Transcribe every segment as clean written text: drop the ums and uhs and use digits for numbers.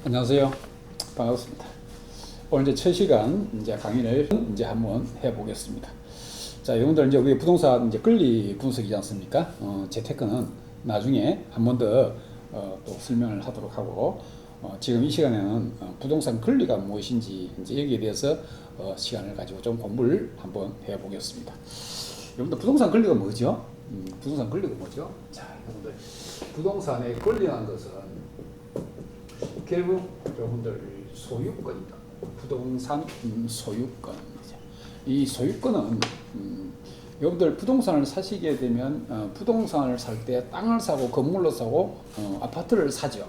안녕하세요. 반갑습니다. 오늘 이제 첫 시간 이제 강의를 이제 한번 해보겠습니다. 자, 여러분들 이제 우리 부동산 이제 권리 분석이지 않습니까? 재테크는 나중에 한 번 더 또 설명을 하도록 하고, 지금 이 시간에는 부동산 권리가 무엇인지 이제 여기에 대해서 시간을 가지고 좀 공부를 한번 해보겠습니다. 여러분들 부동산 권리가 뭐죠? 부동산 권리가 뭐죠? 자, 여러분들 부동산의 권리라는 것은 결국 여러분들 소유권이다. 부동산 소유권. 이 소유권은 여러분들 부동산을 사시게 되면 부동산을 살 때 땅을 사고 건물로 사고 아파트를 사죠.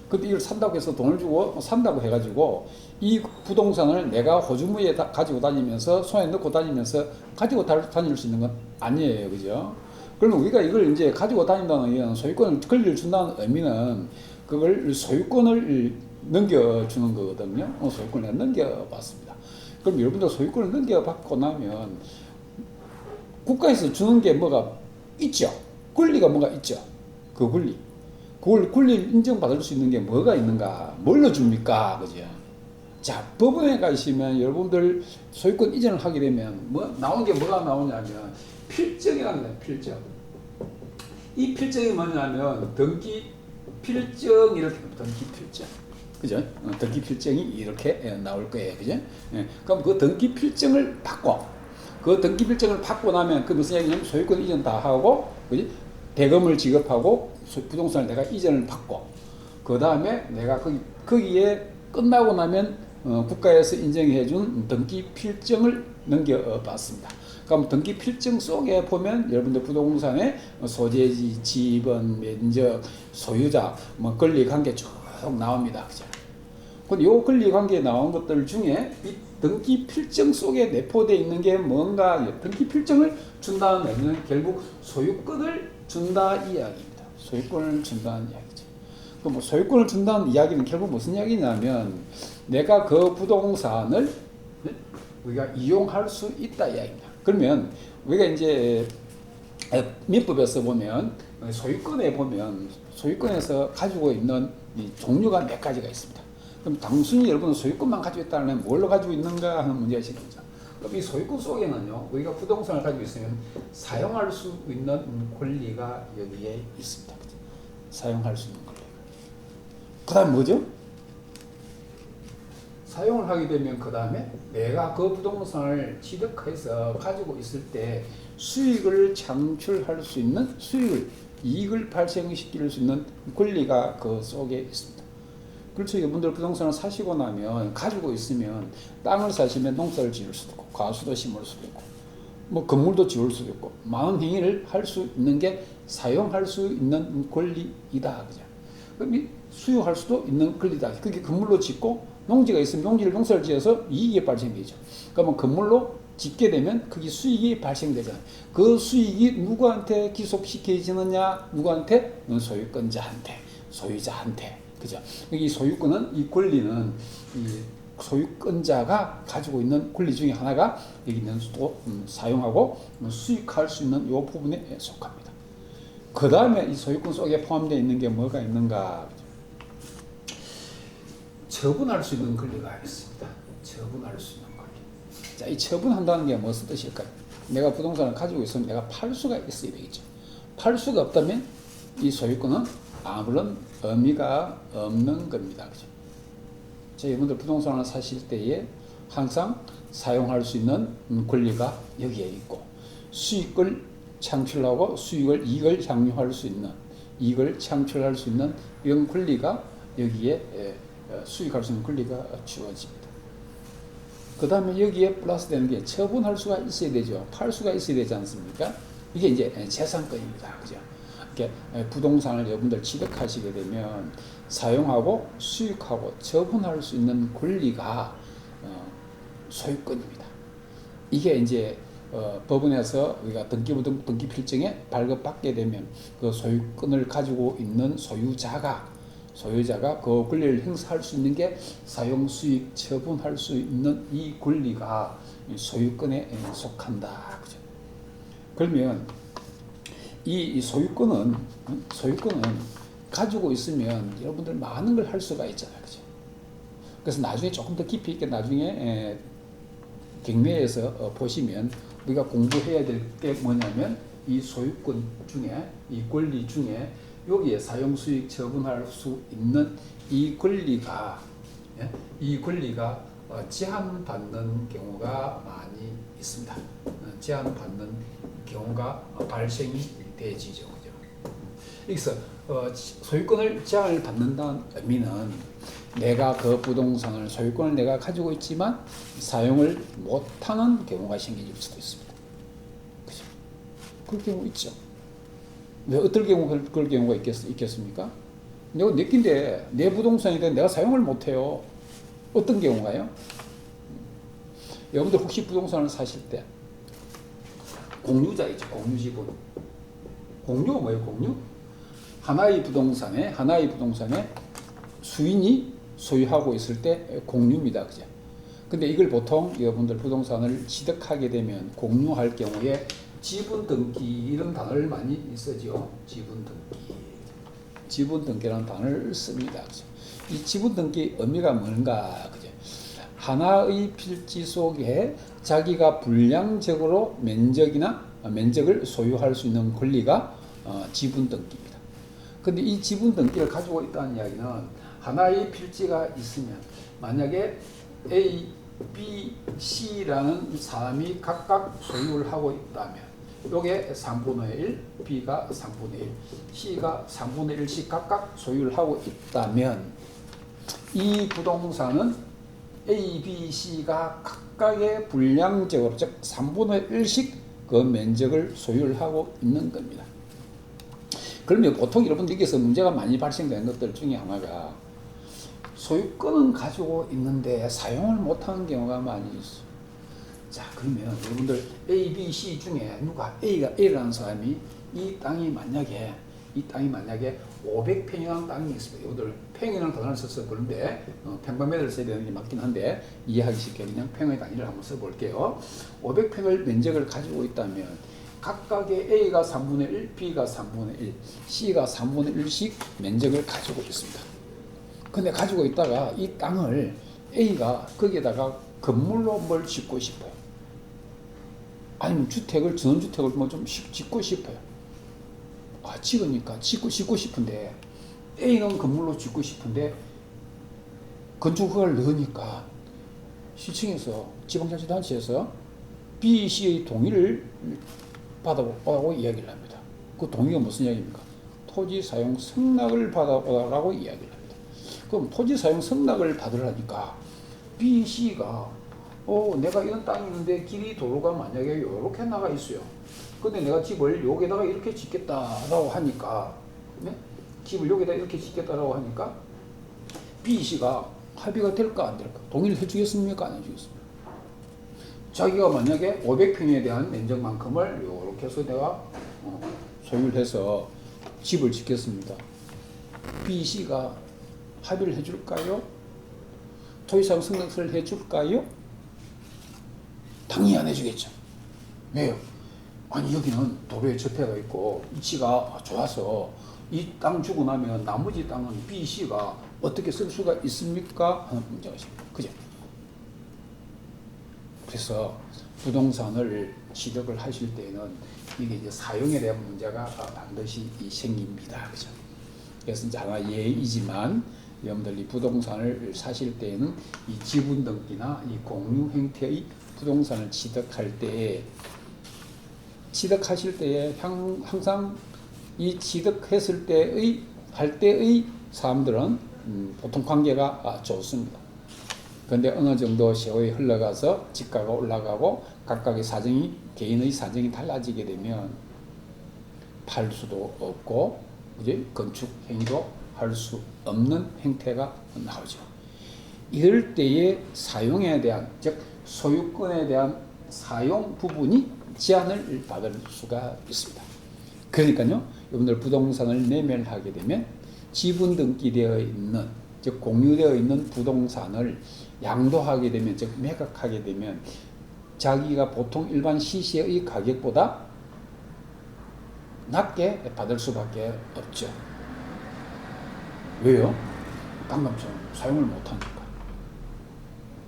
근데 이걸 산다고 해서 돈을 주고 산다고 해가지고 이 부동산을 내가 호주머니에 가지고 다니면서 손에 넣고 다니면서 가지고 다닐 수 있는 건 아니에요. 그죠? 그러면 우리가 이걸 이제 가지고 다닌다는 의미는 소유권을 권리를 준다는 의미는 그걸 소유권을 넘겨주는 거거든요. 소유권을 넘겨받습니다. 그럼 여러분들 소유권을 넘겨받고 나면 국가에서 주는 게 뭐가 있죠? 권리가 뭐가 있죠? 그 권리. 그걸 권리를 인정받을 수 있는 게 뭐가 있는가? 뭘로 줍니까? 그죠? 자, 법원에 가시면 여러분들 소유권 이전을 하게 되면 나오는 게 뭐가 나오냐면 필정이라는 거예요. 필정. 이 필정이 뭐냐면 등기 필정 이렇게 등기 필정. 그죠? 등기 필정이 이렇게 나올 거예요. 그죠? 그럼 그 등기 필정을 받고 그 등기 필정을 받고 나면 그 무슨 얘기냐면 소유권 이전 다 하고 그지? 대금을 지급하고 부동산을 내가 이전을 받고 그 다음에 내가 거기에 끝나고 나면 국가에서 인정해 준 등기 필정을 넘겨받습니다. 그럼 등기 필정 속에 보면 여러분들 부동산의 소재지, 지번, 면적, 소유자, 권리 관계 쭉 나옵니다. 그죠? 근데 요 권리 관계에 나온 것들 중에 이 등기 필정 속에 내포되어 있는 게 뭔가, 등기 필정을 준다는 얘기는 결국 소유권을 준다 이야기입니다. 소유권을 준다는 이야기죠. 그럼 소유권을 준다는 이야기는 결국 무슨 이야기냐면 내가 그 부동산을 우리가 이용할 수 있다 이야기입니다. 그러면 우리가 이제 민법에서 보면 소유권에 보면 소유권에서 가지고 있는 이 종류가 몇 가지가 있습니다. 그럼 단순히 여러분은 소유권만 가지고 있다면 뭘로 가지고 있는가 하는 문제가 생기죠. 그럼 이 소유권 속에는요, 우리가 부동산을 가지고 있으면 사용할 수 있는 권리가 여기에 있습니다. 사용할 수 있는 권리가. 그 다음 뭐죠? 사용을 하게 되면 그 다음에 내가 그 부동산을 취득해서 가지고 있을 때 수익을 창출할 수 있는 이익을 발생시킬 수 있는 권리가 그 속에 있습니다. 그렇죠. 여러분들 부동산을 사시고 나면 가지고 있으면 땅을 사시면 농사를 지을 수도 있고 과수도 심을 수도 있고 건물도 지을 수도 있고 많은 행위를 할 수 있는 게 사용할 수 있는 권리이다. 그죠? 그럼 수요할 수도 있는 권리다. 그게 건물로 짓고 농지가 있으면 농사를 지어서 이익이 발생되죠. 그러면 건물로 짓게 되면 그게 수익이 발생되잖아요. 그 수익이 누구한테 기속시켜지느냐? 누구한테? 소유권자한테, 소유자한테. 그죠? 이 소유권은, 이 권리는 이 소유권자가 가지고 있는 권리 중에 하나가 여기 있는 또 사용하고 수익할 수 있는 이 부분에 속합니다. 그 다음에 이 소유권 속에 포함되어 있는 게 뭐가 있는가? 처분할 수 있는 권리가 있습니다. 처분할 수 있는 권리. 자, 이 처분한다는 게 무슨 뜻일까요? 내가 부동산을 가지고 있으면 내가 팔 수가 있어야 되겠죠. 팔 수가 없다면 이 소유권은 아무런 의미가 없는 겁니다. 그죠? 자, 여러분들 부동산을 사실 때에 항상 사용할 수 있는 권리가 여기에 있고 수익을 창출하고 이익을 향유할 수 있는, 이익을 창출할 수 있는 이런 권리가 여기에 수익할 수 있는 권리가 주어집니다. 그 다음에 여기에 플러스 되는 게 처분할 수가 있어야 되죠. 팔 수가 있어야 되지 않습니까? 이게 이제 재산권입니다. 그죠? 이렇게 부동산을 여러분들 취득하시게 되면 사용하고 수익하고 처분할 수 있는 권리가 소유권입니다. 이게 이제 법원에서 우리가 등기 필정에 발급받게 되면 그 소유권을 가지고 있는 소유자가 그 권리를 행사할 수 있는 게 사용 수익 처분할 수 있는 이 권리가 소유권에 속한다. 그죠? 그러면 이 소유권은 가지고 있으면 여러분들 많은 걸 할 수가 있잖아요. 그죠? 그래서 나중에 조금 더 깊이 있게 나중에 경매에서 보시면 우리가 공부해야 될 게 뭐냐면 이 소유권 중에 이 권리 중에 여기에 사용수익 처분할 수 있는 이 권리가 이 권리가 제한받는 경우가 많이 있습니다. 제한받는 경우가 발생이 되지죠. 그래서 소유권을 제한을 받는다는 의미는 내가 그 부동산을 소유권을 내가 가지고 있지만 사용을 못하는 경우가 생길 수도 있습니다. 그죠? 그럴 경우 있죠. 왜 어떨 경우 그럴 경우가 있겠습니까? 내가 내 낀데 내 부동산인데 내가 사용을 못해요. 어떤 경우가요? 여러분들 혹시 부동산을 사실 때 공유자 있죠. 공유지분. 공유가 뭐예요? 공유? 하나의 부동산에 수인이 소유하고 있을 때 공유입니다. 그죠? 근데 이걸 보통 여러분들 부동산을 취득하게 되면 공유할 경우에 지분 등기 이런 단어를 많이 쓰죠. 지분 등기라는 단어를 씁니다. 그죠? 이 지분 등기 의미가 뭔가, 그죠? 하나의 필지 속에 자기가 불량적으로 면적을 소유할 수 있는 권리가 지분 등기입니다. 근데 이 지분 등기를 가지고 있다는 이야기는 하나의 필지가 있으면 만약에 A, B, C라는 사람이 각각 소유를 하고 있다면 요게 3분의 1, B가 3분의 1, C가 3분의 1씩 각각 소유를 하고 있다면 이 부동산은 A, B, C가 각각의 분량적으로 즉 3분의 1씩 그 면적을 소유를 하고 있는 겁니다. 그러면 보통 여러분들께서 문제가 많이 발생되는 것들 중에 하나가 소유권은 가지고 있는데 사용을 못하는 경우가 많이 있어요. 자, 그러면 여러분들 A, B, C 중에 누가 A라는 사람이 이 땅이 만약에 500평이라는 땅이 있습니다. 여러분들 평이라는 단어를 써서 그런데 평방미터를 써야 되는 게 맞긴 한데 이해하기 쉽게 그냥 평의 단위를 한번 써볼게요. 500평을 면적을 가지고 있다면 각각의 A가 3분의 1, B가 3분의 1, C가 3분의 1씩 면적을 가지고 있습니다. 근데 가지고 있다가 이 땅을 A가 거기에다가 건물로 뭘 짓고 싶어요. 아니면 전원주택을 뭐 좀 짓고 싶어요. 짓고 싶은데 A는 건물로 짓고 싶은데 건축허가를 넣으니까 시청에서 지방자치단체에서 B, C의 동의를 받아보라고 이야기를 합니다. 그 동의가 무슨 이야기입니까? 토지 사용 승낙을 받아보라고 이야기를 합니다. 그럼 토지 사용 승낙을 받으라니까 B, C가 내가 이런 땅이 있는데 길이 도로가 만약에 이렇게 나가 있어요. 근데 내가 집을 여기다가 이렇게 짓겠다라고 하니까 집을 여기다 이렇게 짓겠다라고 하니까 B, C가 합의가 될까 안 될까? 동의를 해주겠습니까? 안 해주겠습니까? 자기가 만약에 500평에 대한 면적만큼을 이렇게 해서 내가 소유를 해서 집을 짓겠습니다. B, C가 합의를 해줄까요? 토지사용 승낙서를 해줄까요? 당연히 안 해주겠죠. 왜요? 아니 여기는 도로에 접해가 있고 위치가 좋아서 이 땅 주고 나면 나머지 땅은 B, C가 어떻게 쓸 수가 있습니까? 하는 문제가 있습니다. 그죠? 그래서 부동산을 취득을 하실 때는 이게 이제 사용에 대한 문제가 반드시 생깁니다. 그죠? 그래서 이제 하나 예이지만 여러분들이 부동산을 사실 때에는 이 지분 등기나 이 공유 형태의 부동산을 취득하실 때에 항상 이 취득했을 때의 사람들은 보통 관계가 좋습니다. 그런데 어느 정도 세월이 흘러가서 집가가 올라가고 각각의 개인의 사정이 달라지게 되면 팔 수도 없고 이제 건축 행위도 할 수 없는 형태가 나오죠. 이럴 때에 사용에 대한 즉 소유권에 대한 사용 부분이 제한을 받을 수가 있습니다. 그러니까요, 여러분들 부동산을 매매하게 되면 지분 등기되어 있는 즉 공유되어 있는 부동산을 양도하게 되면 즉 매각하게 되면 자기가 보통 일반 시세의 가격보다 낮게 받을 수밖에 없죠. 왜요? 방금처럼 사용을 못하니까.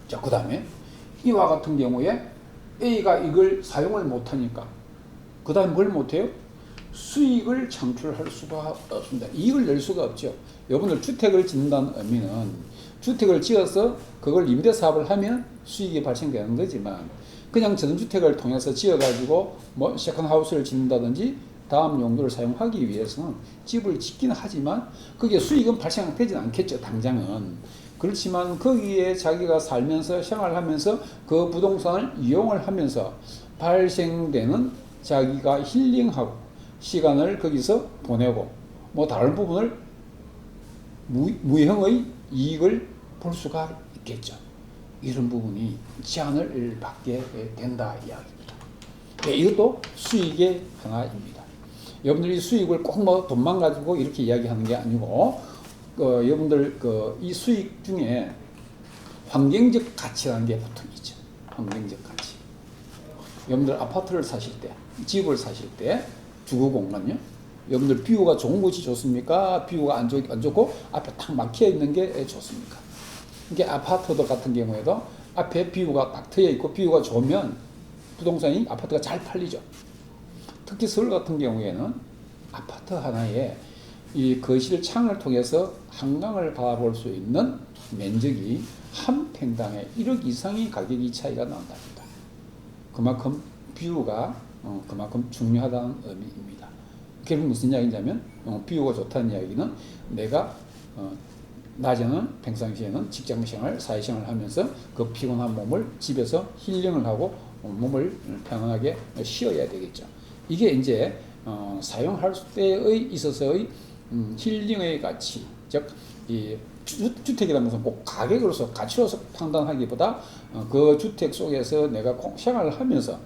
자, 그 다음에 이와 같은 경우에 A가 이걸 사용을 못하니까 그 다음에 뭘 못해요? 수익을 창출할 수가 없습니다. 이익을 낼 수가 없죠. 여러분들 주택을 짓는다는 의미는 주택을 지어서 그걸 임대사업을 하면 수익이 발생되는 거지만 그냥 전원주택을 통해서 지어가지고 뭐 세컨하우스를 짓는다든지 다음 용도를 사용하기 위해서는 집을 짓기는 하지만 그게 수익은 발생되지는 않겠죠. 당장은. 그렇지만 거기에 자기가 살면서 생활하면서 그 부동산을 이용을 하면서 발생되는 자기가 힐링하고 시간을 거기서 보내고 뭐 다른 부분을 무형의 이익을 볼 수가 있겠죠. 이런 부분이 제한을 받게 된다 이야기입니다. 네, 이것도 수익의 하나입니다. 여러분들이 수익을 꼭 뭐 돈만 가지고 이렇게 이야기하는 게 아니고 여러분들 이 수익 중에 환경적 가치라는 게 보통 있죠. 환경적 가치. 여러분들 아파트를 사실 때, 집을 사실 때 주거 공간요. 여러분들 뷰가 좋은 곳이 좋습니까? 뷰가 안 좋고 앞에 딱 막혀 있는 게 좋습니까? 이게 아파트도 같은 경우에도 앞에 뷰가 딱 트여 있고 뷰가 좋으면 부동산이 아파트가 잘 팔리죠. 특히 서울 같은 경우에는 아파트 하나에 이 거실 창을 통해서 한강을 바라볼 수 있는 면적이 한 평당에 1억 이상의 가격이 차이가 난답니다. 그만큼 뷰가 그만큼 중요하다는 의미입니다. 결국 무슨 이야기냐면 뷰가 좋다는 이야기는 내가 낮에는 평상시에는 직장생활, 사회생활을 하면서 그 피곤한 몸을 집에서 힐링을 하고 몸을 편안하게 쉬어야 되겠죠. 이게 이제 사용할 때의 있어서의 힐링의 가치, 즉 이 주택이라는 것은 꼭 가격으로서 가치로서 판단하기보다 그 주택 속에서 내가 생활을 하면서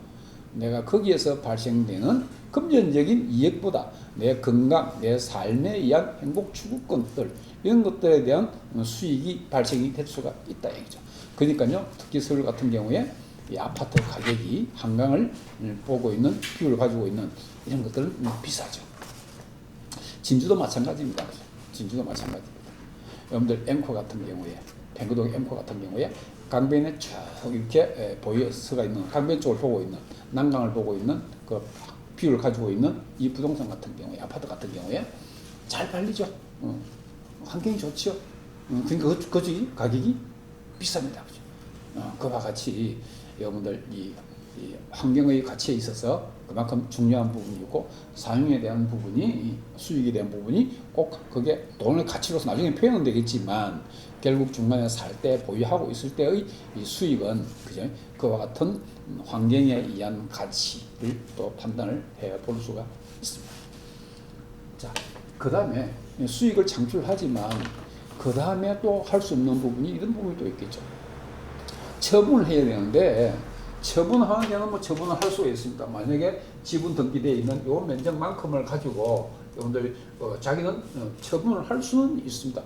내가 거기에서 발생되는 금전적인 이익보다 내 건강, 내 삶에 의한 행복 추구권들 이런 것들에 대한 수익이 발생이 될 수가 있다 얘기죠. 그러니까요, 특히 서울 같은 경우에 이 아파트 가격이 한강을 보고 있는 뷰를 가지고 있는 이런 것들은 비싸죠. 진주도 마찬가지입니다. 진주도 마찬가지입니다. 여러분들 앵커 같은 경우에 뱅구동 앵커 같은 경우에 강변에 쭉 이렇게 보여서가 있는 강변 쪽을 보고 있는 난강을 보고 있는 그 뷰를 가지고 있는 이 부동산 같은 경우에 아파트 같은 경우에 잘 팔리죠. 환경이 좋죠. 그러니까 그 가격이 비쌉니다. 그죠? 그와 같이 여러분들 이 환경의 가치에 있어서 그만큼 중요한 부분이고 사용에 대한 부분이 수익에 대한 부분이 꼭 그게 돈의 가치로서 나중에 표현은 되겠지만 결국 중간에 살 때 보유하고 있을 때의 이 수익은 그죠? 그와 같은 환경에 의한 가치를 또 판단을 해 볼 수가 있습니다. 자, 그 다음에 수익을 창출하지만 그 다음에 또 할 수 없는 부분이 이런 부분이 또 있겠죠. 처분을 해야 되는데 처분하는 데는 뭐 처분을 할 수가 있습니다. 만약에 지분 등기되어 있는 요 면적만큼을 가지고 여러분들 자기는 처분을 할 수는 있습니다.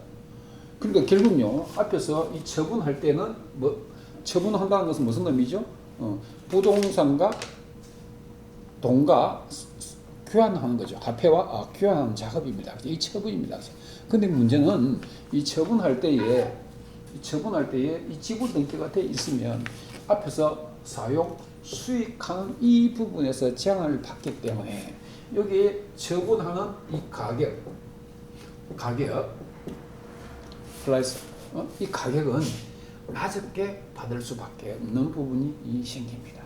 그러니까 결국요 앞에서 이 처분할 때는 뭐 처분한다는 것은 무슨 의미죠? 부동산과 돈과 교환하는 거죠. 화폐와 교환하는 작업입니다. 이 처분입니다. 근데 문제는 이 처분할 때에 이 지분 등기가 돼 있으면 앞에서 사용, 수익하는 이 부분에서 제한을 받기 때문에 여기에 처분하는 이 가격 플러스 이 가격은 낮게 받을 수밖에 없는 부분이 생깁니다.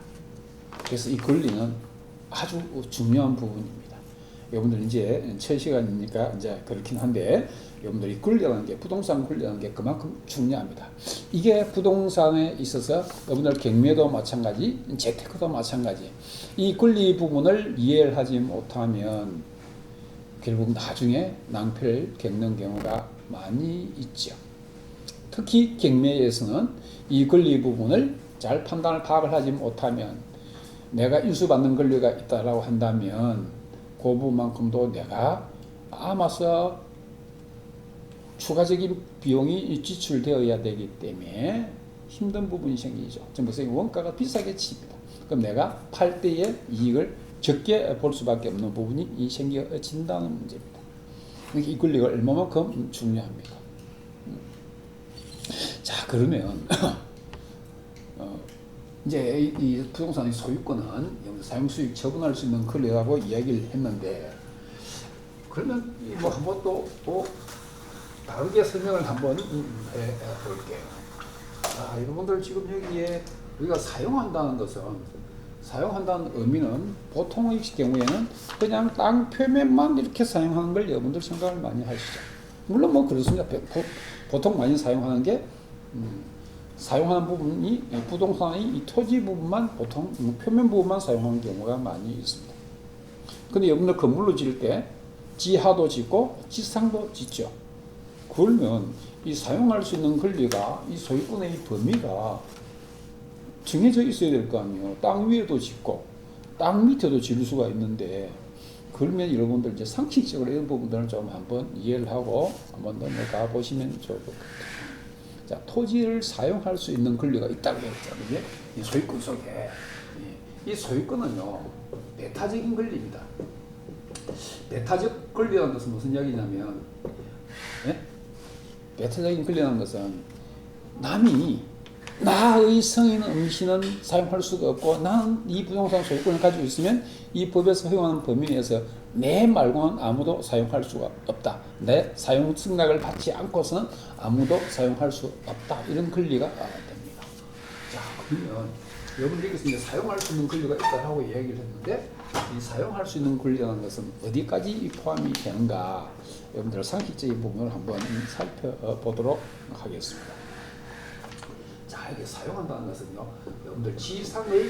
그래서 이 권리는 아주 중요한 부분입니다. 여러분들 이제 첫 시간이니까 이제 그렇긴 한데 여러분들이 권리라는 게 부동산 권리라는 게 그만큼 중요합니다. 이게 부동산에 있어서 여러분들 경매도 마찬가지, 재테크도 마찬가지. 이 권리 부분을 이해를 하지 못하면 결국 나중에 낭패를 겪는 경우가 많이 있죠. 특히 경매에서는 이 권리 부분을 잘 판단을 파악을 하지 못하면 내가 인수받는 권리가 있다라고 한다면 그 부분만큼도 내가 아마서 추가적인 비용이 지출되어야 되기 때문에 힘든 부분이 생기죠. 그래서 원가가 비싸게 칩니다. 그럼 내가 팔 때의 이익을 적게 볼 수밖에 없는 부분이 생겨진다는 문제입니다. 이 권리가 얼마만큼 중요합니까? 자, 그러면 이제 이 부동산의 소유권은 사용수익 처분할 수 있는 권리라고 이야기를 했는데, 그러면 뭐 한번 또 다르게 설명을 한번 해볼게요. 여러분들 지금 여기에 우리가 사용한다는 의미는 보통의 경우에는 그냥 땅 표면만 이렇게 사용하는 걸 여러분들 생각을 많이 하시죠. 물론 뭐 그렇습니다. 보통 많이 사용하는 게 사용하는 부분이 부동산의 이 토지 부분만 보통 표면 부분만 사용하는 경우가 많이 있습니다. 근데 여러분들 건물로 지을 때 지하도 짓고 지상도 짓죠. 그러면 이 사용할 수 있는 권리가 이 소유권의 범위가 정해져 있어야 될 거 아니에요. 땅 위에도 짓고 땅 밑에도 지을 수가 있는데, 그러면 여러분들 이제 상식적으로 이런 부분들을 좀 한번 이해를 하고 한번 넘어가 보시면 좋을 것 같아요. 자, 토지를 사용할 수 있는 권리가 있다고 했잖아요. 이 소유권 속에 이 소유권은요 배타적인 권리입니다. 배타적 권리라는 것은 무슨 이야기냐면, 배타적인 권리라는 것은 남이 나의 성인 음식은 사용할 수가 없고, 나는 이 부동산 소유권을 가지고 있으면 이 법에서 허용하는 범위 내에서 내 말고는 아무도 사용할 수가 없다. 내 사용 승낙을 받지 않고서는 아무도 사용할 수 없다. 이런 권리가 됩니다. 자, 그러면 여러분들 여기서 이제 사용할 수 있는 권리가 있다라고 이야기를 했는데, 이 사용할 수 있는 권리라는 것은 어디까지 포함이 되는가? 여러분들 상식적인 부분을 한번 살펴보도록 하겠습니다. 자, 이게 사용한다는 것은요, 여러분들 지상의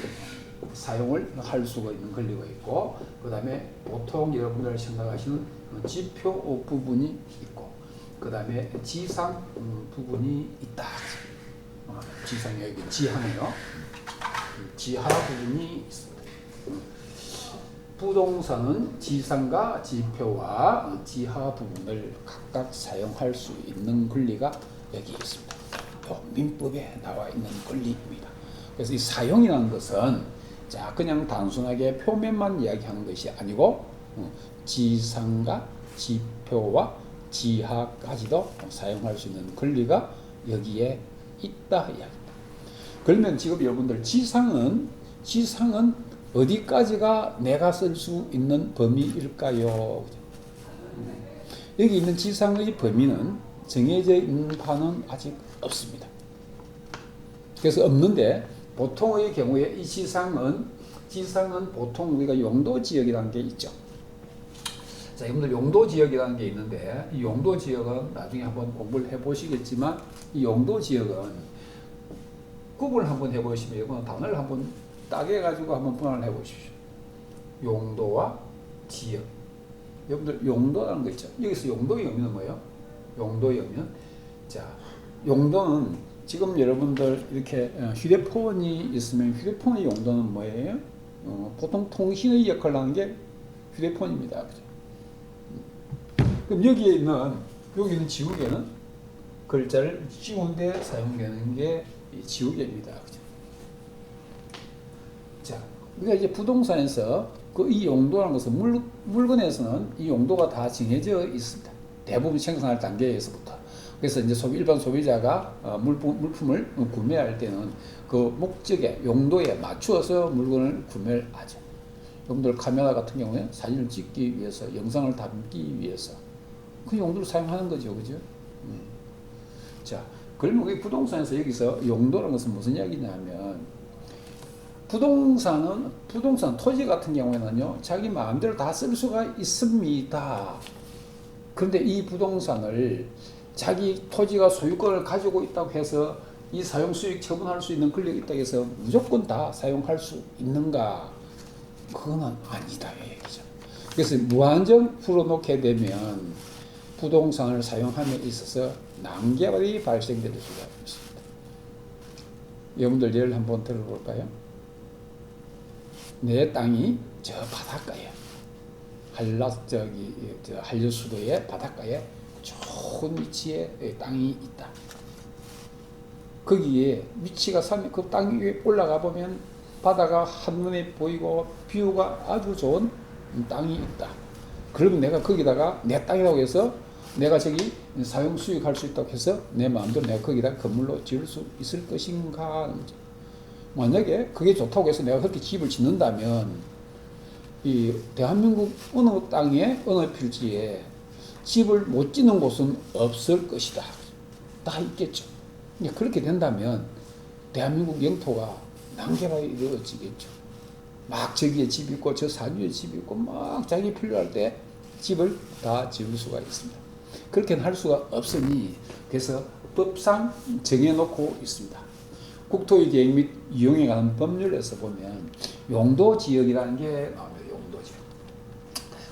사용을 할 수가 있는 권리가 있고, 그 다음에 보통 여러분들 생각하시는 지표 부분이 있고, 그 다음에 지상 부분이 있다. 지상이 여기 지하네요. 지하 부분이 있습니다. 부동산은 지상과 지표와 지하 부분을 각각 사용할 수 있는 권리가 여기 있습니다. 민법에 나와 있는 권리입니다. 그래서 이 사용이라는 것은 자 그냥 단순하게 표면만 이야기하는 것이 아니고 지상과 지표와 지하까지도 사용할 수 있는 권리가 여기에 있다 이야기입니다. 그러면 지금 여러분들 지상은 어디까지가 내가 쓸 수 있는 범위일까요? 여기 있는 지상의 범위는 정해져 있는 바는 아직 없습니다. 그래서 없는데, 보통의 경우에 이 지상은 보통 우리가 용도지역이라는 게 있죠. 자, 여러분들 용도지역이라는 게 있는데, 이 용도지역은 나중에 한번 공부를 해보시겠지만, 이 용도지역은 구분을 한번 해보시면, 이거는 단어를 한번 따개가지고 한번 분할을 해보십시오. 용도와 지역. 여러분들 용도라는 거 있죠. 여기서 용도의 의미는 뭐예요? 용도의 의미는, 자, 용도는 지금 여러분들 이렇게 휴대폰이 있으면 휴대폰의 용도는 뭐예요? 보통 통신의 역할을 하는 게 휴대폰입니다. 그죠? 그럼 여기 있는 지우개는 글자를 찍은 데 사용되는 게 지우개입니다. 그죠? 자, 우리가 이제 부동산에서 이 용도라는 것은 물건에서는 이 용도가 다 정해져 있습니다. 대부분 생산할 단계에서부터. 그래서 이제 일반 소비자가 물품을 구매할 때는 그 목적에 용도에 맞추어서 물건을 구매를 하죠. 여러분들 카메라 같은 경우에 사진을 찍기 위해서, 영상을 담기 위해서 그 용도를 사용하는 거죠, 그죠? 자, 그러면 우리 부동산에서 여기서 용도라는 것은 무슨 이야기냐면, 부동산 토지 같은 경우에는요, 자기 마음대로 다 쓸 수가 있습니다. 그런데 이 부동산을 자기 토지가 소유권을 가지고 있다고 해서 이 사용 수익 처분할 수 있는 권리가 있다고 해서 무조건 다 사용할 수 있는가? 그건 아니다 이 얘기죠. 그래서 무한정 풀어놓게 되면 부동산을 사용함에 있어서 난개발이 발생될 수가 있습니다. 여러분들 예를 한번 들어볼까요? 내 땅이 저 바닷가에 한려수도의 바닷가에 좋은 위치에 땅이 있다. 거기에 위치가 그 땅 위에 올라가 보면 바다가 한눈에 보이고 뷰가 아주 좋은 땅이 있다. 그러면 내가 거기다가 내 땅이라고 해서 내가 저기 사용 수익할 수 있다고 해서 내 마음대로 내가 거기다 건물로 지을 수 있을 것인가? 만약에 그게 좋다고 해서 내가 그렇게 집을 짓는다면 이 대한민국 어느 땅에 어느 필지에 집을 못 짓는 곳은 없을 것이다. 다 있겠죠. 그렇게 된다면 대한민국 영토가 난개발이 이루어지겠죠. 막 저기에 집 있고 저 산위에 집 있고 막 자기 필요할 때 집을 다 지을 수가 있습니다. 그렇게는 할 수가 없으니 그래서 법상 정해놓고 있습니다. 국토의 계획 및 이용에 관한 법률에서 보면 용도지역이라는 게 나옵니다. 용도지역.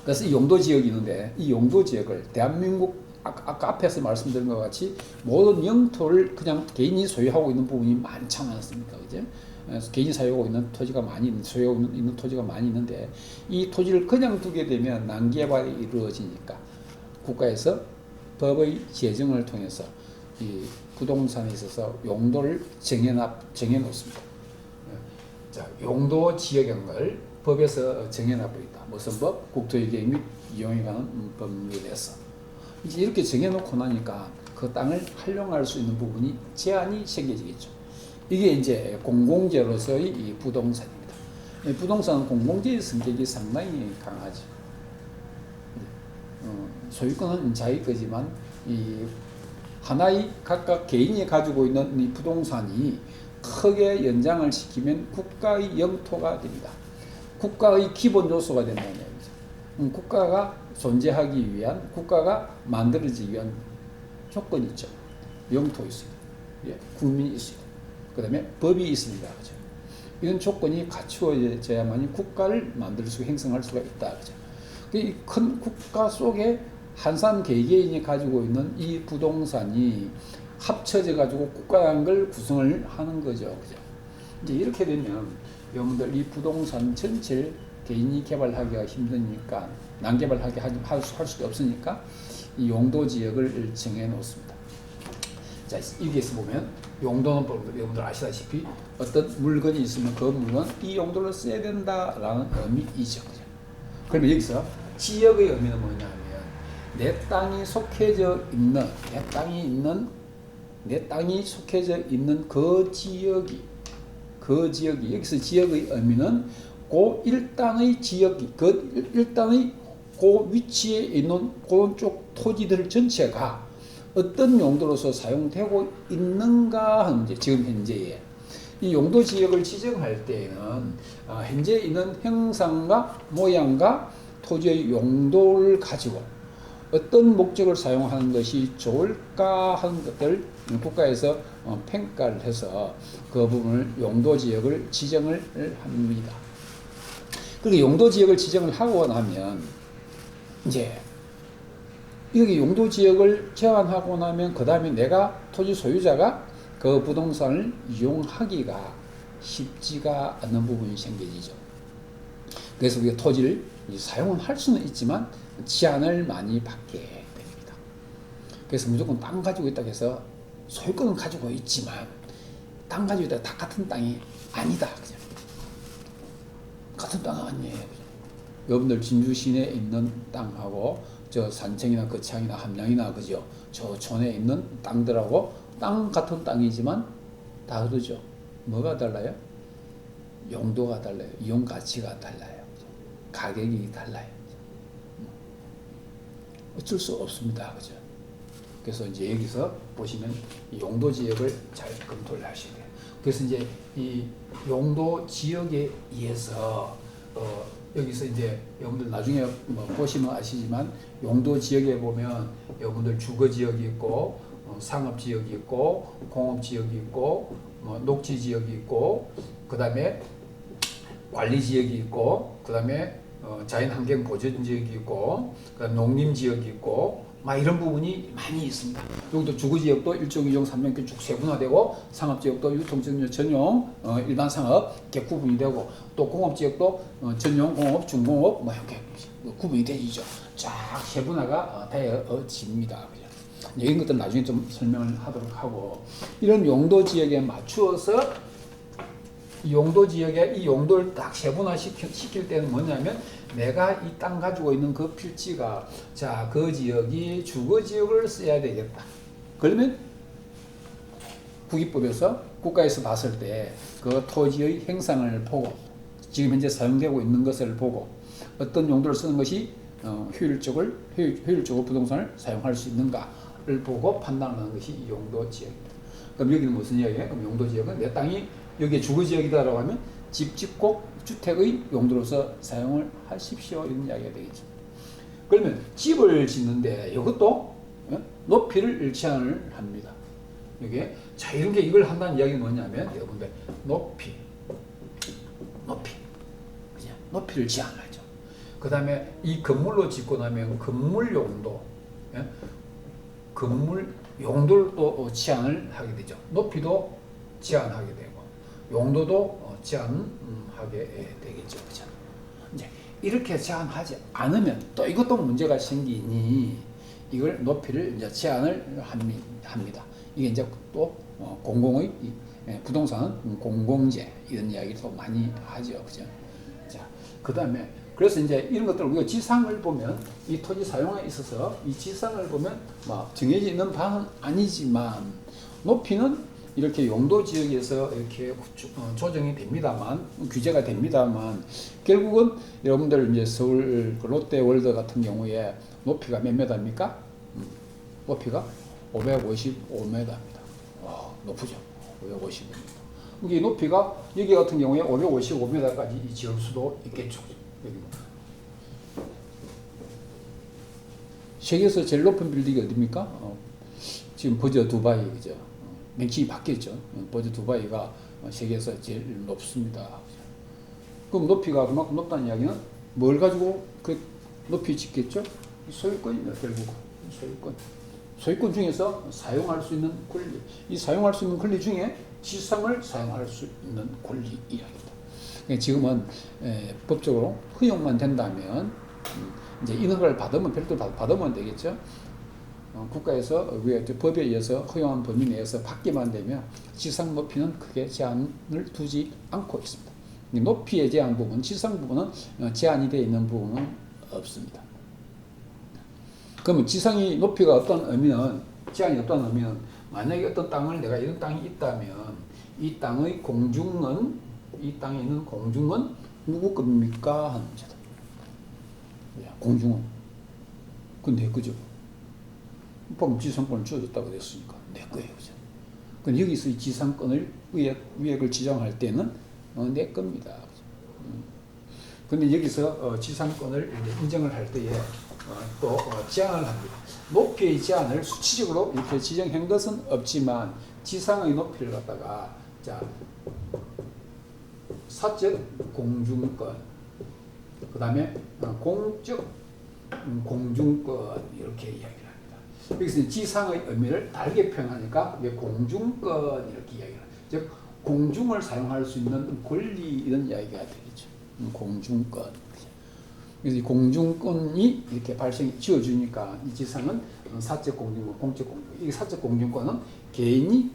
그래서 이 용도지역이 있는데 이 용도지역을 대한민국 아까 앞에서 말씀드린 것 같이 모든 영토를 그냥 개인이 소유하고 있는 부분이 많지 않습니까? 그죠? 개인이 소유하고 있는 토지가 소유하고 있는 토지가 많이 있는데 이 토지를 그냥 두게 되면 난개발이 이루어지니까 국가에서 법의 제정을 통해서 이 부동산에 있어서 용도를 정해놓습니다. 자, 용도 지역인 걸 법에서 정해놓고 있다. 무슨 법? 국토의 계획 및 이용에 관한 법률에서. 이제 이렇게 정해놓고 나니까 그 땅을 활용할 수 있는 부분이 제한이 생겨지겠죠. 이게 이제 공공재로서의 이 부동산입니다. 이 부동산은 공공재의 성격이 상당히 강하죠. 소유권은 자기 거지만 이 하나의 각각 개인이 가지고 있는 이 부동산이 크게 연장을 시키면 국가의 영토가 됩니다. 국가의 기본 요소가 된다는 얘기죠. 국가가 존재하기 위한, 국가가 만들어지기 위한 조건이 있죠. 영토 있습니다. 예, 국민이 있습니다. 그 다음에 법이 있습니다. 그죠? 이런 조건이 갖추어져야만이 국가를 만들 수, 형성할 수가 있다. 그죠? 이 큰 국가 속에 한산 개개인이 가지고 있는 이 부동산이 합쳐져 가지고 국가라는 걸 구성을 하는 거죠. 그죠? 이제 이렇게 되면 여러분들 이 부동산 전체를 개인이 개발하기가 힘드니까 난개발하게 할 수가 없으니까 이 용도 지역을 정해 놓습니다. 자, 여기에서 보면 용도는 여러분들 아시다시피 어떤 물건이 있으면 그 물건 이 용도를 써야 된다라는 의미이죠. 그죠? 그러면 여기서 지역의 의미는 뭐냐면 내 땅이 속해져 있는 내 땅이 속해져 있는 그 지역이 여기서 지역의 의미는 그 일단의 지역이 일단의 그 위치에 있는 그런 쪽 토지들 전체가 어떤 용도로서 사용되고 있는가 하는 게 지금 현재에 이 용도 지역을 지정할 때에는 현재 있는 형상과 모양과 토지의 용도를 가지고 어떤 목적을 사용하는 것이 좋을까 하는 것들 국가에서 평가를 해서 그 부분을 용도지역을 지정을 합니다. 그리고 용도지역을 지정을 하고 나면 이제 여기 용도지역을 제한하고 나면 그 다음에 내가 토지 소유자가 그 부동산을 이용하기가 쉽지가 않는 부분이 생겨지죠. 그래서 우리가 토지를 사용은 할 수는 있지만 제한을 많이 받게 됩니다. 그래서 무조건 땅 가지고 있다고 해서 소유권은 가지고 있지만 땅 가지고 있다가 다 같은 땅이 아니다. 그죠? 같은 땅은 아니에요. 그죠? 여러분들 진주 시내에 있는 땅하고 저 산청이나 거창이나 함양이나 그죠? 저 촌에 있는 땅들하고 땅 같은 땅이지만 다르죠. 뭐가 달라요? 용도가 달라요. 이용 가치가 달라요. 가격이 달라요. 어쩔 수 없습니다. 그죠? 그래서 이제 여기서 보시면 이 용도 지역을 잘 검토를 하셔야 돼요. 그래서 이제 이 용도 지역에 의해서 여기서 이제 여러분들 나중에 뭐 보시면 아시지만 용도 지역에 보면 여러분들 주거 지역이 있고 상업 지역이 있고 공업 지역이 있고 뭐 녹지 지역이 있고 그다음에 관리 지역이 있고 그다음에 자연환경 보전 지역이 있고 그다음 농림 지역이 있고 막 이런 부분이 많이 있습니다. 여기도 주거 지역도 1종, 2종, 3종 쭉 세분화되고 상업 지역도 유통 전용, 일반 상업 이렇게 구분이 되고 또 공업 지역도 전용 공업, 중공업 뭐 이렇게 구분이 되죠. 쫙 세분화가 되어집니다. 이런 것들 나중에 좀 설명을 하도록 하고 이런 용도 지역에 맞추어서 이 용도 지역에 이 용도를 딱 세분화 시킬 때는 뭐냐면 내가 이 땅 가지고 있는 그 필지가 자, 그 지역이 주거 지역을 써야 되겠다. 그러면 국유법에서 국가에서 봤을 때 그 토지의 행상을 보고 지금 현재 사용되고 있는 것을 보고 어떤 용도를 쓰는 것이 효율적으로 부동산을 사용할 수 있는가를 보고 판단하는 것이 이 용도 지역입니다. 그럼 여기는 무슨 이야기예요? 그럼 용도 지역은 내 땅이 여기에 주거 지역이다라고 하면 집 짓고 주택의 용도로서 사용을 하십시오 이런 이야기가 되겠죠. 그러면 집을 짓는데 이것도 높이를 제한을 합니다. 이게 자 이런 게 이걸 한다는 이야기는 뭐냐면 여러분들 높이를 제한하죠. 그 다음에 이 건물로 짓고 나면 건물 용도, 건물 용도를 또 제한을 하게 되죠. 높이도 제한하게 되고 용도도 제한하게 되겠죠. 그죠? 이제 이렇게 제한하지 않으면 또 이것도 문제가 생기니 이걸 높이를 이제 제한을 합니다. 이게 이제 또 공공의 부동산은 공공재 이런 이야기를 또 많이 하죠. 그죠? 자, 그 다음에 그래서 이제 이런 것들 우리가 지상을 보면 이 토지 사용에 있어서 이 지상을 보면 막 정해져 있는 바는 아니지만 높이는 이렇게 용도 지역에서 이렇게 조정이 됩니다만 규제가 됩니다만 결국은 여러분들 이제 서울 롯데월드 같은 경우에 높이가 몇 미터입니까? 높이가 555m입니다. 와, 높죠. 555m. 이게 높이가 여기 같은 경우에 555m까지 지을 수도 있겠죠. 여기. 세계에서 제일 높은 빌딩이 어디입니까? 지금 버저 두바이 그죠? 명칭이 바뀌었죠. 버저 두바이가 세계에서 제일 높습니다. 그럼 높이가 그만큼 높다는 이야기는 뭘 가지고 그 높이 짓겠죠? 소유권입니다. 결국 소유권 중에서 사용할 수 있는 권리, 이 사용할 수 있는 권리 중에 지상을 사용할 수 있는 권리 이야기입니다. 지금은 법적으로 허용만 된다면 이제 인허가를 받으면 별도로 받으면 되겠죠. 국가에서 법에 의해서 허용한 범위 내에서 받기만 되면 지상 높이는 크게 제한을 두지 않고 있습니다. 높이에 제한 부분, 지상 부분은 제한이 되어 있는 부분은 없습니다. 그러면 지상이 높이가 어떤 의미는 제한이 없다는 의미는 만약에 어떤 땅을 내가 이런 땅이 있다면 이 땅의 공중은 이 땅에 있는 공중은 누구 겁니까 하는 문제다. 공중은 그건 내 거죠. 보면 지상권을 주어졌다고 됐으니까 내 거예요, 그죠? 근데 여기서 이 지상권을 위액을 지정할 때는 내 겁니다. 근데 여기서 지상권을 이제 인정을 할 때에 또 제한을 합니다. 높이의 제한을 수치적으로 이렇게 지정한 것은 없지만 지상의 높이를 갖다가 자 사적 공중권, 그 다음에 공적 공중권 이렇게 이야기를 합니다. 여기서 지상의 의미를 다르게 표현하니까 공중권 이렇게 이야기를 합니다. 즉 공중을 사용할 수 있는 권리 이런 이야기가 되겠죠. 공중권. 그래서 이 공중권이 이렇게 지어주니까 이 지상은 사적 공중권, 공적 공중권. 이 사적 공중권은 개인이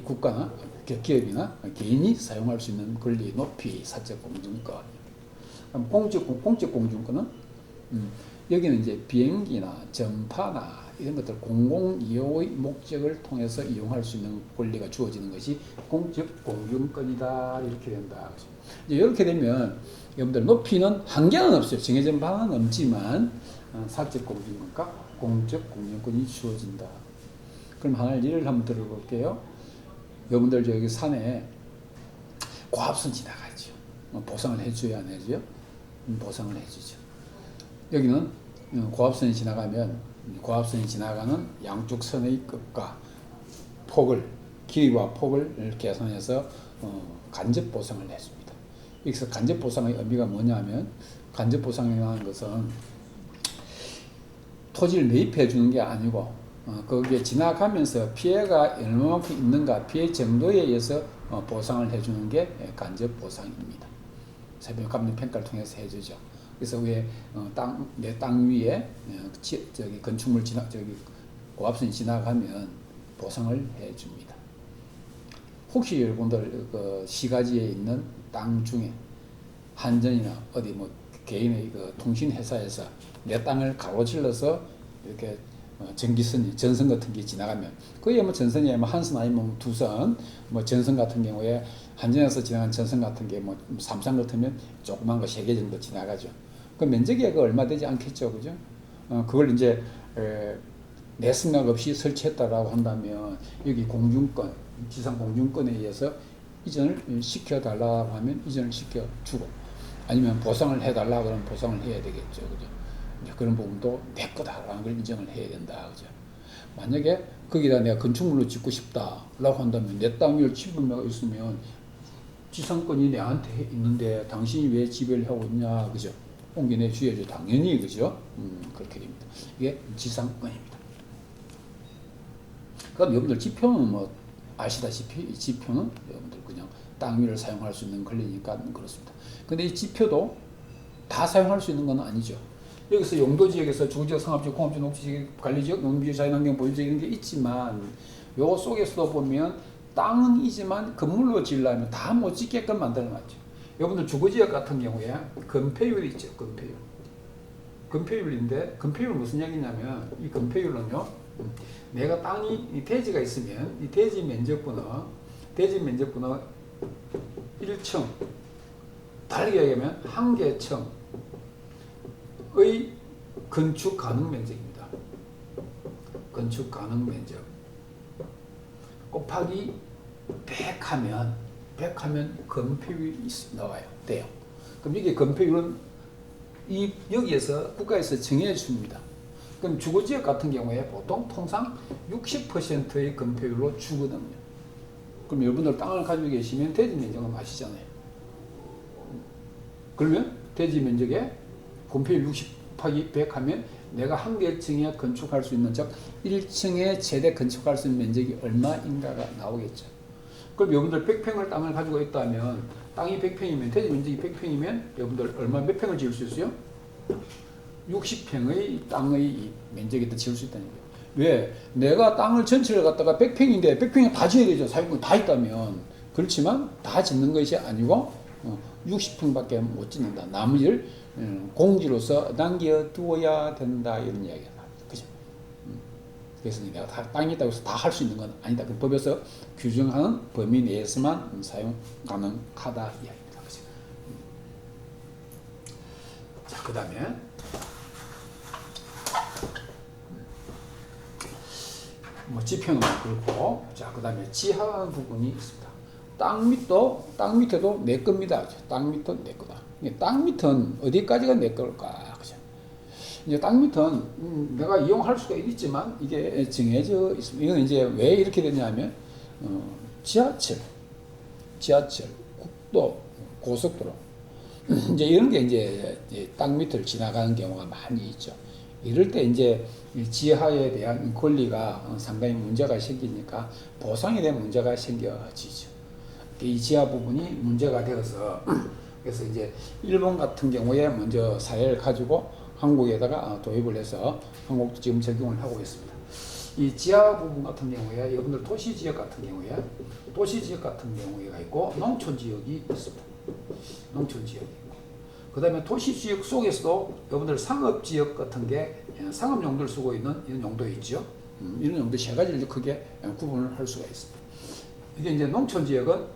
국가나 기업이나 개인이 사용할 수 있는 권리, 높이, 사적 공중권. 그럼 공적 공중권은 여기는 이제 비행기나 전파나 이런 것들 공공 이용의 목적을 통해서 이용할 수 있는 권리가 주어지는 것이 공적 공중권이다 이렇게 된다. 이제 이렇게 되면 여러분들 높이는 한계는 없어요. 정해진 바는 없지만 사적 공중권과 공적 공중권이 주어진다. 그럼 하나의 예를 한번 들어볼게요. 여러분들 저기 산에 고압선 지나가죠. 보상을 해줘야 안 해줘요? 보상을 해주죠. 여기는 고압선이 지나가는 양쪽 선의 끝과 폭을, 길이와 폭을 계산해서 간접 보상을 해줍니다. 여기서 간접 보상의 의미가 뭐냐면 간접 보상이라는 것은 토지를 매입해 주는 게 아니고 거기에 지나가면서 피해가 얼마만큼 있는가 피해 정도에 의해서 보상을 해주는 게 간접 보상입니다. 세부 감정 평가를 통해서 해주죠. 그래서 내 땅 위에 건축물 고압선이 지나가면 보상을 해줍니다. 혹시 여러분들 그 시가지에 있는 땅 중에 한전이나 어디 뭐 개인의 그 통신 회사에서 내 땅을 가로질러서 이렇게 전기선이 전선 같은 게 지나가면 거의 뭐 전선이 뭐 한 선 아니면 두 선, 뭐 전선 같은 경우에 한전에서 지나간 전선 같은 게 뭐 삼성 같으면 조그만 거 세 개 정도 지나가죠. 그 면적이 그 얼마 되지 않겠죠, 그죠? 그걸 이제 내 생각 없이 설치했다라고 한다면 여기 공중권, 지상 공중권에 의해서 이전을 시켜달라고 하면 이전을 시켜주고, 아니면 보상을 해달라 그러면 보상을 해야 되겠죠, 그죠? 이제 그런 부분도 내 거다라는 걸 인정을 해야 된다, 그죠? 만약에 거기다 내가 건축물로 짓고 싶다라고 한다면 내 땅을 지분매가 있으면 지상권이 내한테 있는데 당신이 왜 지배를 하고 있냐, 그죠? 옮겨내 주야죠, 당연히, 그죠? 그렇게 됩니다. 이게 지상권입니다. 그럼 여러분들 지표는 뭐 아시다시피 이 지표는 여러분들 그냥 땅 위를 사용할 수 있는 권리니까 그렇습니다. 근데 이 지표도 다 사용할 수 있는 건 아니죠. 여기서 용도지역에서 주거지역, 상업지역, 공업지역, 녹지지역, 관리지역, 농림지역, 자연환경 보유지역 이런 게 있지만 요 속에서도 보면 땅은 이지만 건물로 지으려면 다 못 짓게끔 만들어놨죠. 여러분들 주거지역 같은 경우에 건폐율이 있죠. 건폐율. 건폐율인데 건폐율은 무슨 얘기냐면 이 건폐율은요. 내가 땅이 대지가 있으면 이 대지 면적분은 1층, 다르게 얘기하면 한 개 층의 건축 가능 면적입니다. 건축 가능 면적 곱하기 100하면 건폐율이 나와요. 돼요. 그럼 이게 건폐율은 여기에서 국가에서 정해 줍니다. 그럼 주거지역 같은 경우에 보통 통상 60%의 건폐율로 주거든요. 그럼 여러분들 땅을 가지고 계시면 대지 면적은 아시잖아요. 그러면 대지 면적에 건폐율 60 곱하기 100 하면 내가 한 개 층에 건축할 수 있는, 즉 1층에 최대 건축할 수 있는 면적이 얼마인가가 나오겠죠. 그럼 여러분들 100평을 땅을 가지고 있다면 땅이 100평이면 대지 면적이 100평이면 여러분들 얼마 몇 평을 지을 수 있어요? 60평의 땅의 면적에다 지을 수 있다는 거예요. 왜? 내가 땅을 전체를 갖다가 100평인데 100평에 다 지어야 되죠. 사용권이 다 있다면. 그렇지만 다 짓는 것이 아니고 60평밖에 못 짓는다. 나머지를 공지로서 남겨두어야 된다, 이런 이야기가 나옵니다. 그죠? 그래서 내가 다 땅이 있다고 해서 다 할 수 있는 건 아니다. 그 법에서 규정하는 범위 내에서만 사용 가능하다 이야기입니다. 그죠? 자, 그 다음에 뭐 지표는 그렇고, 자, 그 다음에 지하 부분이 있습니다. 땅 밑에도 내 겁니다. 땅 밑은 내 거다. 땅 밑은 어디까지가 내 걸까? 그죠? 이제 땅 밑은 내가 이용할 수가 있지만 이게 정해져 있습니다. 이건 이제 왜 이렇게 되냐면 지하철, 국도, 고속도로 이제 이런 게 이제 땅 밑을 지나가는 경우가 많이 있죠. 이럴 때 이제 지하에 대한 권리가 상당히 문제가 생기니까 보상에 대한 문제가 생겨지죠. 이 지하 부분이 문제가 되어서 그래서 이제 일본 같은 경우에 먼저 사례를 가지고 한국에다가 도입을 해서 한국도 지금 적용을 하고 있습니다. 이 지하 부분 같은 경우에 여러분들 도시지역 같은 경우가 있고 농촌지역이 있습니다. 농촌지역이 있고 그 다음에 도시지역 속에서도 여러분들 상업지역 같은 게 상업 용도를 쓰고 있는 이런 용도 있죠. 이런 용도 세 가지를 크게 구분을 할 수가 있습니다. 이게 이제 농촌지역은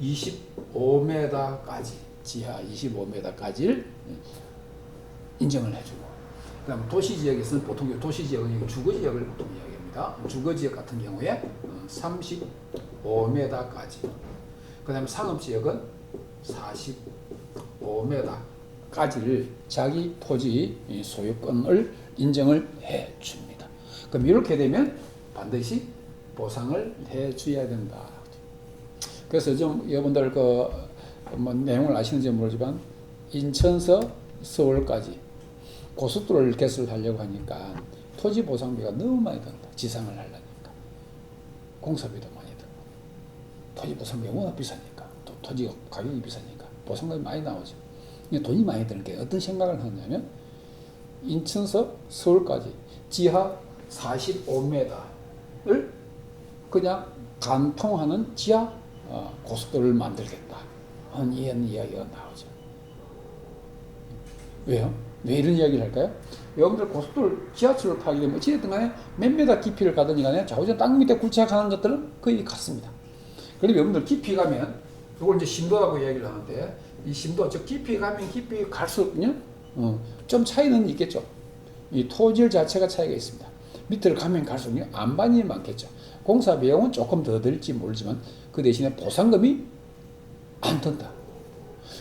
25m까지, 지하 25m까지를 인정을 해주고, 그 다음 도시지역에서는 보통 도시지역은 주거지역을 보통 이야기합니다. 주거지역 같은 경우에 35m까지, 그 다음에 상업지역은 45m까지를 자기 토지 소유권을 인정을 해 줍니다. 그럼 이렇게 되면 반드시 보상을 해줘야 된다. 그래서 좀 여러분들 뭐 내용을 아시는지 모르지만 인천서 서울까지 고속도로를 개설하려고 하니까 토지 보상비가 너무 많이 든다. 지상을 하려니까 공사비도 많이 들고 토지 보상비가 워낙 비싸니까 또 토지 가격이 비싸니까 보상금이 많이 나오죠. 돈이 많이 드는 게 어떤 생각을 하냐면 인천서 서울까지 지하 45m를 그냥 관통하는 지하 고속도로를 만들겠다 하는 이야기가 나오죠. 왜요? 왜 이런 이야기를 할까요? 여러분들 고속도로 지하철을 타게 되면 어찌됐든 간에 몇 메다 깊이를 가든지 간에 좌우전 땅 밑에 굴착하는 것들은 거의 같습니다. 그런데 여러분들 깊이 가면 이걸 이제 심도라고 이야기를 하는데 이 심도 즉 깊이 가면 깊이 갈수록요 좀 차이는 있겠죠. 이 토질 자체가 차이가 있습니다. 밑을 가면 갈수록 안반이 많겠죠. 공사 비용은 조금 더 들지 모르지만 그 대신에 보상금이 안 든다.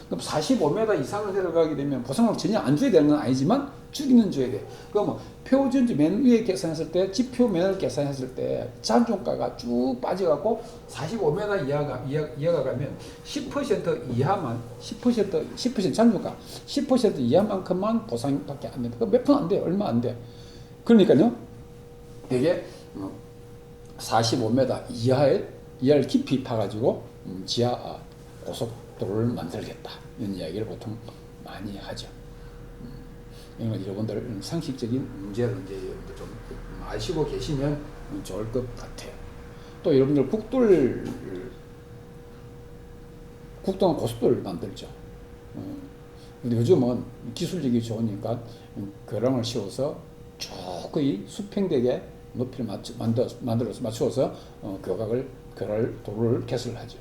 그럼 45m 이상을 내려가게 되면 보상금 전혀 안 줘야 되는 건 아니지만 주기는 줘야 돼. 그럼 뭐 표준지 맨 위에 계산했을 때 지표면을 계산했을 때 잔존가가 쭉 빠져갖고 45m 이하가 가면 10% 이하만 10% 잔존가 10% 이하만큼만 보상밖에 안 됩니다. 몇 푼 안 돼, 얼마 안 돼. 그러니까요, 되게 45m 이하를 깊이 파가지고 지하 고속도로를 만들겠다 이런 이야기를 보통 많이 하죠. 이건 여러분들 상식적인 문제를 이제 여러분들 좀 아시고 계시면 좋을 것 같아요. 또 여러분들 국도는 고속도로를 만들죠. 근데 요즘은 기술력이 좋으니까 교량을 씌워서 쭉 거의 수평되게 높이를 만들어서 맞추어서 도로를 개설을 하죠.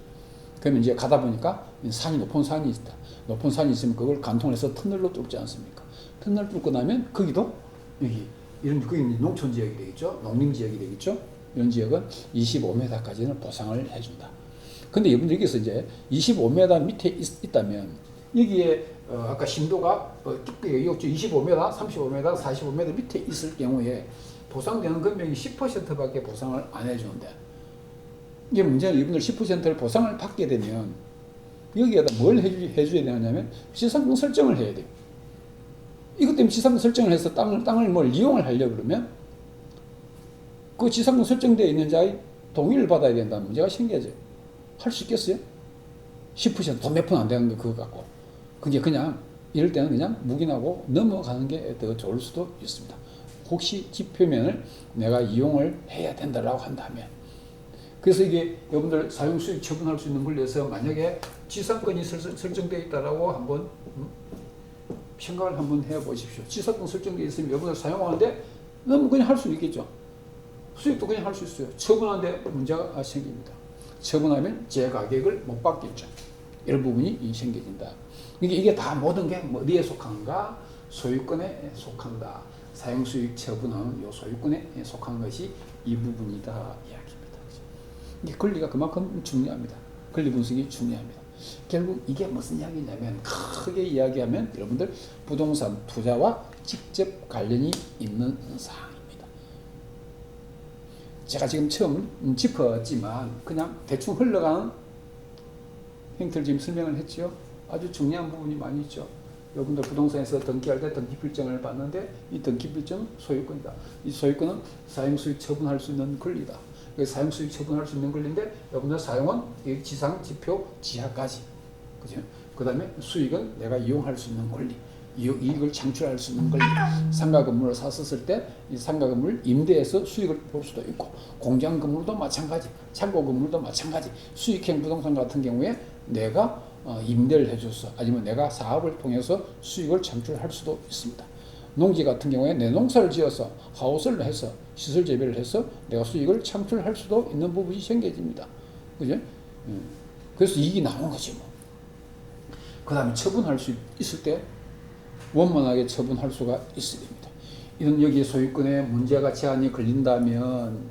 그러면 이제 가다 보니까 높은 산이 있다. 높은 산이 있으면 그걸 간통해서 터널로 뚫지 않습니까? 터널 뚫고 나면 거기도 거기 농촌 지역이 되겠죠. 농림 지역이 되겠죠. 이런 지역은 25m까지는 보상을 해준다. 근데 여러분들 여기서 이제 25m 밑에 있다면 여기에 아까 심도가 25m, 35m, 45m 밑에 있을 경우에 보상되는 금액이 10%밖에 보상을 안 해주는데, 이게 문제는 이분들 10%를 보상을 받게 되면 여기에다 뭘 해줘야 되냐면 지상권 설정을 해야 돼요. 이것 때문에 지상권 설정을 해서 땅을 뭘 이용을 하려고 그러면 그 지상권 설정되어 있는 자의 동의를 받아야 된다는 문제가 생겨져. 할 수 있겠어요? 10% 돈 몇 푼 안 되는 거 그거 갖고. 그게 그냥 이럴 때는 그냥 묵인하고 넘어가는 게 더 좋을 수도 있습니다. 혹시 지표면을 내가 이용을 해야 된다라고 한다면. 그래서 이게 여러분들 사용수익 처분할 수 있는 권리에서 만약에 지상권이 설정되어 있다라고 한번 생각을 한번 해보십시오. 지상권 설정되어 있으면 여러분들 사용하는데 너무 그냥 할 수 있겠죠. 수익도 그냥 할 수 있어요. 처분하는데 문제가 생깁니다. 처분하면 제 가격을 못 받겠죠. 이런 부분이 생겨진다. 이게 다 모든 게 어디에 속한가? 소유권에 속한다. 사용수익 처분은 요 소유권에 속한 것이 이 부분이다 이야기입니다. 이게 권리가 그만큼 중요합니다. 권리 분석이 중요합니다. 결국 이게 무슨 이야기냐면, 크게 이야기하면 여러분들 부동산 투자와 직접 관련이 있는 사항입니다. 제가 지금 처음 짚었지만 그냥 대충 흘러가는 형태를 지금 설명을 했죠. 아주 중요한 부분이 많이 있죠. 여러분들 부동산에서 등기할 때 등기필증을 받는데 이 등기필증은 소유권이다. 이 소유권은 사용수익 처분할 수 있는 권리다. 사용수익 처분할 수 있는 권리인데 여러분들 사용은 지상, 지표, 지하까지. 그죠? 그 다음에 수익은 내가 이용할 수 있는 권리. 이익을 창출할 수 있는 권리. 상가 건물을 샀었을 때 이 상가 건물 임대해서 수익을 볼 수도 있고, 공장 건물도 마찬가지, 창고 건물도 마찬가지. 수익형 부동산 같은 경우에 내가 임대를 해줘서 아니면 내가 사업을 통해서 수익을 창출할 수도 있습니다. 농지 같은 경우에 내 농사를 지어서 하우스를 해서 시설 재배를 해서 내가 수익을 창출할 수도 있는 부분이 생겨집니다. 그죠? 그래서 이익이 나오는 거지 뭐. 그 다음에 처분할 수 있을 때 원만하게 처분할 수가 있어야 됩니다. 이런 여기 소유권에 문제가 제한이 걸린다면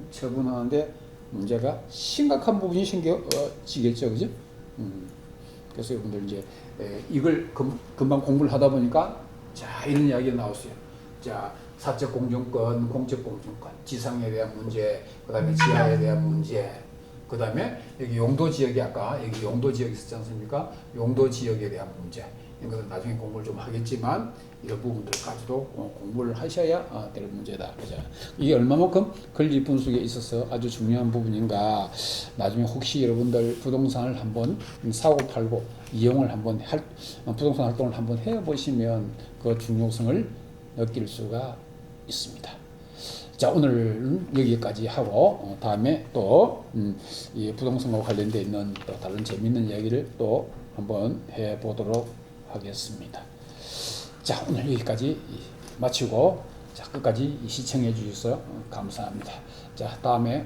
처분하는데 문제가 심각한 부분이 생겨지겠죠, 그죠? 그래서 여러분들 이제 이걸 금방 공부를 하다 보니까 자 이런 이야기가 나왔어요. 자 사적 공정권, 공적 공정권, 지상에 대한 문제, 그 다음에 지하에 대한 문제, 그 다음에 여기 용도 지역이 아까 여기 용도 지역이 있었지 않습니까? 용도 지역에 대한 문제. 이것은 나중에 공부를 좀 하겠지만 이런 부분들까지도 공부를 하셔야 될 문제다. 그죠? 이게 얼마만큼 권리 분석에 있어서 아주 중요한 부분인가. 나중에 혹시 여러분들 부동산을 한번 사고 팔고 이용을 한번 부동산 활동을 한번 해보시면 그 중요성을 느낄 수가 있습니다. 자, 오늘은 여기까지 하고 다음에 또 이 부동산과 관련되어 있는 또 다른 재미있는 이야기를 또 한번 해보도록 하겠습니다. 자, 오늘 여기까지 마치고 자, 끝까지 시청해 주셔서 감사합니다. 자, 다음에